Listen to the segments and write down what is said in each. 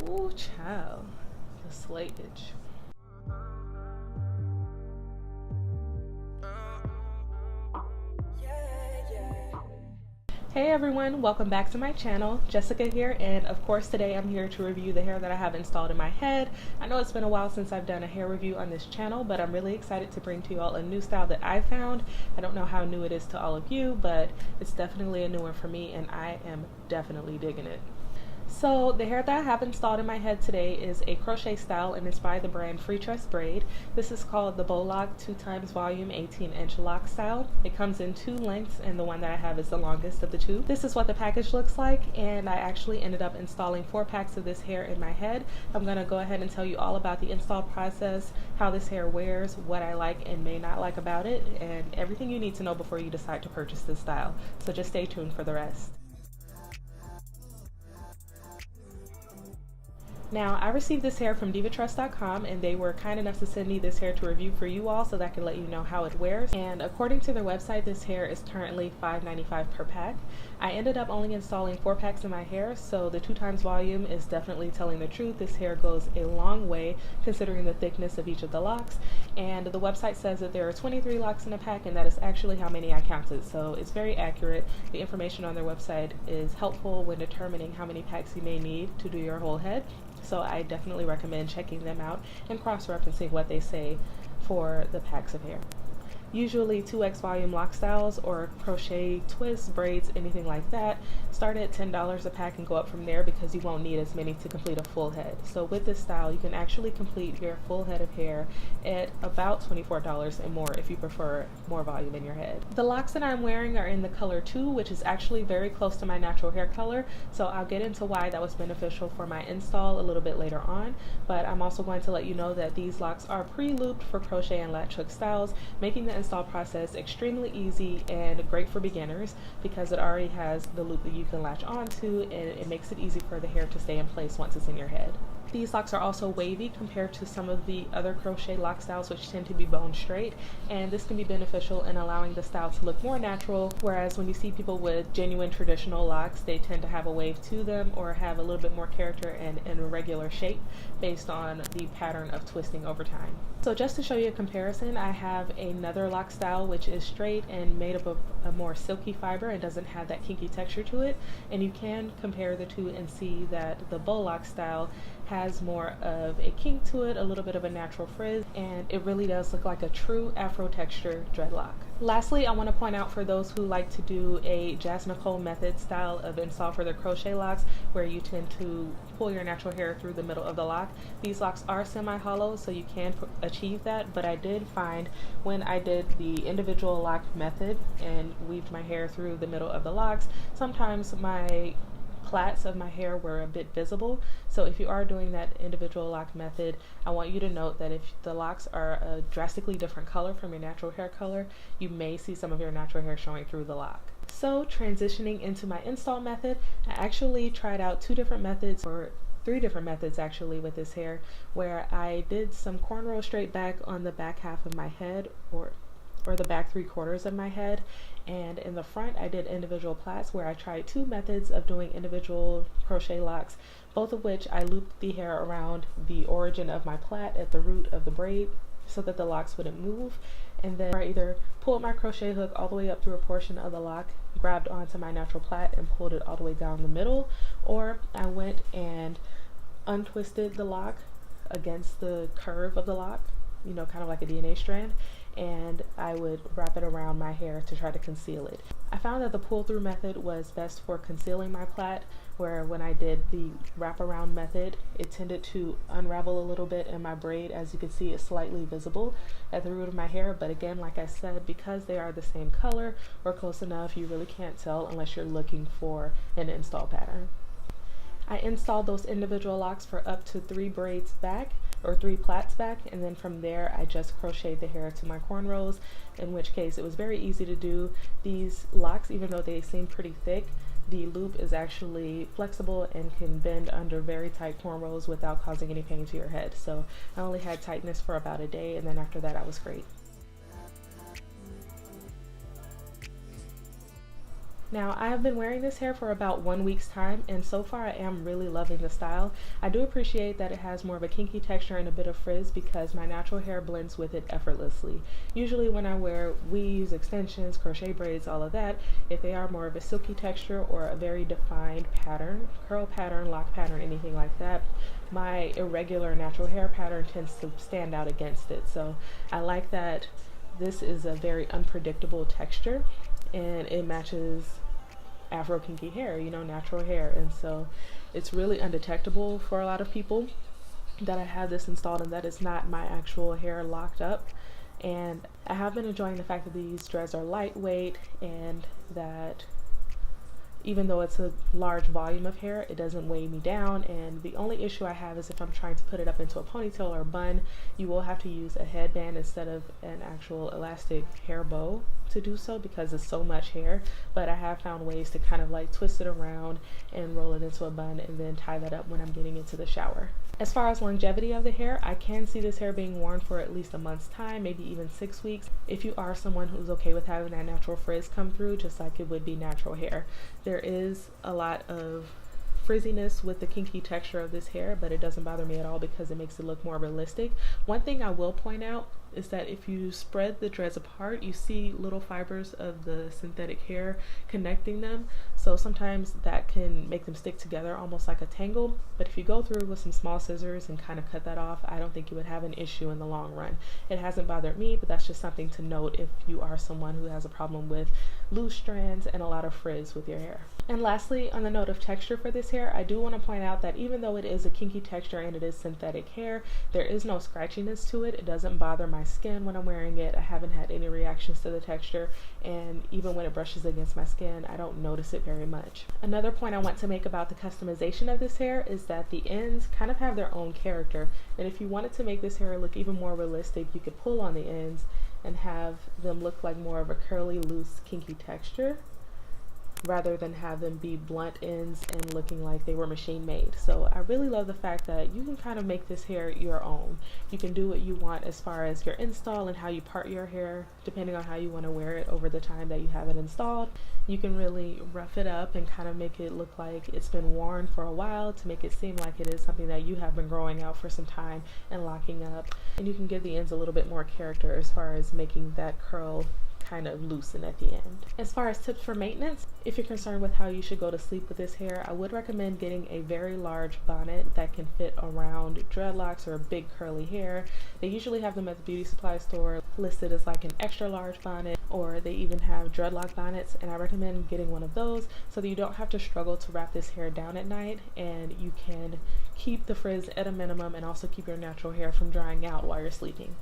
Ooh, child, the slayage. Hey everyone, welcome back to my channel. Jessica here, and of course today I'm here to review the hair that I have installed in my head. I know it's been a while since I've done a hair review on this channel, but I'm really excited to bring to you all a new style that I found. I don't know how new it is to all of you, but it's definitely a new one for me and I am definitely digging it. So the hair that I have installed in my head today is a crochet style, and it's by the brand FreeTress Braid. This is called the Bo Loc 2x volume 18-inch lock style. It comes in two lengths, and the one that I have is the longest of the two. This is what the package looks like, and I actually ended up installing 4 packs of this hair in my head. I'm going to go ahead and tell you all about the install process, how this hair wears, what I like and may not like about it, and everything you need to know before you decide to purchase this style. So just stay tuned for the rest. Now, I received this hair from divatrust.com, and they were kind enough to send me this hair to review for you all so that I can let you know how it wears. And according to their website, this hair is currently $5.95 per pack. I ended up only installing 4 packs in my hair, so the 2x volume is definitely telling the truth. This hair goes a long way considering the thickness of each of the locks. And the website says that there are 23 locks in a pack, and that is actually how many I counted. So it's very accurate. The information on their website is helpful when determining how many packs you may need to do your whole head. So I definitely recommend checking them out and cross-referencing what they say for the packs of hair. Usually 2x volume lock styles or crochet twists, braids, anything like that start at $10 a pack and go up from there because you won't need as many to complete a full head. So with this style you can actually complete your full head of hair at about $24 and more if you prefer more volume in your head. The locks that I'm wearing are in the color 2, which is actually very close to my natural hair color, so I'll get into why that was beneficial for my install a little bit later on. But I'm also going to let you know that these locks are pre-looped for crochet and latch hook styles, making the install process extremely easy and great for beginners because it already has the loop that you can latch onto, and it makes it easy for the hair to stay in place once it's in your head. These locks are also wavy compared to some of the other crochet lock styles which tend to be bone straight, and this can be beneficial in allowing the style to look more natural, whereas when you see people with genuine traditional locks, they tend to have a wave to them or have a little bit more character and an irregular shape based on the pattern of twisting over time. So just to show you a comparison, I have another lock style which is straight and made up of a more silky fiber and doesn't have that kinky texture to it, and you can compare the two and see that the Bo Loc style has more of a kink to it, a little bit of a natural frizz, and it really does look like a true Afro texture dreadlock. Lastly, I want to point out for those who like to do a Jazz Nicole method style of install for their crochet locks, where you tend to pull your natural hair through the middle of the lock. These locks are semi-hollow, so you can achieve that, but I did find when I did the individual lock method and weaved my hair through the middle of the locks, sometimes my plaits of my hair were a bit visible. So if you are doing that individual lock method, I want you to note that if the locks are a drastically different color from your natural hair color, you may see some of your natural hair showing through the lock. So transitioning into my install method, I actually tried out 2 different methods, or 3 different methods actually, with this hair, where I did some cornrow straight back on the back half of my head, or the back 3/4 of my head, and in the front I did individual plaits, where I tried 2 methods of doing individual crochet locks, both of which I looped the hair around the origin of my plait at the root of the braid so that the locks wouldn't move, and then I either pulled my crochet hook all the way up through a portion of the lock, grabbed onto my natural plait and pulled it all the way down the middle, or I went and untwisted the lock against the curve of the lock, you know, kind of like a DNA strand, and I would wrap it around my hair to try to conceal it. I found that the pull through method was best for concealing my plait, where when I did the wraparound method, it tended to unravel a little bit in my braid. As you can see, it's slightly visible at the root of my hair, but again, like I said, because they are the same color or close enough, you really can't tell unless you're looking for an install pattern. I installed those individual locks for up to 3 braids back, or 3 plaits back, and then from there I just crocheted the hair to my cornrows, in which case it was very easy to do. These locks, even though they seem pretty thick, the loop is actually flexible and can bend under very tight cornrows without causing any pain to your head. So I only had tightness for about a day, and then after that I was great. Now, I have been wearing this hair for about 1 week's time, and so far I am really loving the style. I do appreciate that it has more of a kinky texture and a bit of frizz because my natural hair blends with it effortlessly. Usually when I wear weaves, extensions, crochet braids, all of that, if they are more of a silky texture or a very defined pattern, curl pattern, lock pattern, anything like that, my irregular natural hair pattern tends to stand out against it. So I like that this is a very unpredictable texture and it matches Afro kinky hair, you know, natural hair, and so it's really undetectable for a lot of people that I have this installed and that it's not my actual hair locked up. And I have been enjoying the fact that these dreads are lightweight and that even though it's a large volume of hair, it doesn't weigh me down. And the only issue I have is if I'm trying to put it up into a ponytail or a bun, you will have to use a headband instead of an actual elastic hair bow to do so because it's so much hair. But I have found ways to kind of like twist it around and roll it into a bun and then tie that up when I'm getting into the shower. As far as longevity of the hair, I can see this hair being worn for at least a month's time, maybe even 6 weeks, if you are someone who's okay with having that natural frizz come through, just like it would be natural hair. There is a lot of frizziness with the kinky texture of this hair, but it doesn't bother me at all because it makes it look more realistic. One thing I will point out is that if you spread the dreads apart, you see little fibers of the synthetic hair connecting them. So sometimes that can make them stick together almost like a tangle. But if you go through with some small scissors and kind of cut that off, I don't think you would have an issue in the long run. It hasn't bothered me, but that's just something to note if you are someone who has a problem with loose strands and a lot of frizz with your hair. And lastly, on the note of texture for this hair, I do want to point out that even though it is a kinky texture and it is synthetic hair, there is no scratchiness to it. It doesn't bother my skin when I'm wearing it. I haven't had any reactions to the texture, and even when it brushes against my skin, I don't notice it very much. Another point I want to make about the customization of this hair is that the ends kind of have their own character, and if you wanted to make this hair look even more realistic, you could pull on the ends and have them look like more of a curly, loose, kinky texture, rather than have them be blunt ends and looking like they were machine made. So I really love the fact that you can kind of make this hair your own. You can do what you want as far as your install and how you part your hair, depending on how you want to wear it over the time that you have it installed. You can really rough it up and kind of make it look like it's been worn for a while to make it seem like it is something that you have been growing out for some time and locking up. And you can give the ends a little bit more character as far as making that curl kind of loosen at the end. As far as tips for maintenance, if you're concerned with how you should go to sleep with this hair, I would recommend getting a very large bonnet that can fit around dreadlocks or big curly hair. They usually have them at the beauty supply store listed as like an extra large bonnet, or they even have dreadlock bonnets, and I recommend getting one of those so that you don't have to struggle to wrap this hair down at night, and you can keep the frizz at a minimum and also keep your natural hair from drying out while you're sleeping.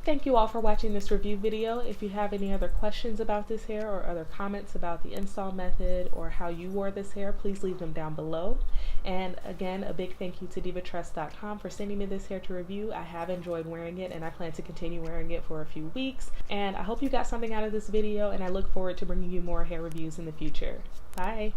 Thank you all for watching this review video. If you have any other questions about this hair or other comments about the install method or how you wore this hair, please leave them down below. And again, a big thank you to DivaTress.com for sending me this hair to review. I have enjoyed wearing it and I plan to continue wearing it for a few weeks. And I hope you got something out of this video, and I look forward to bringing you more hair reviews in the future. Bye!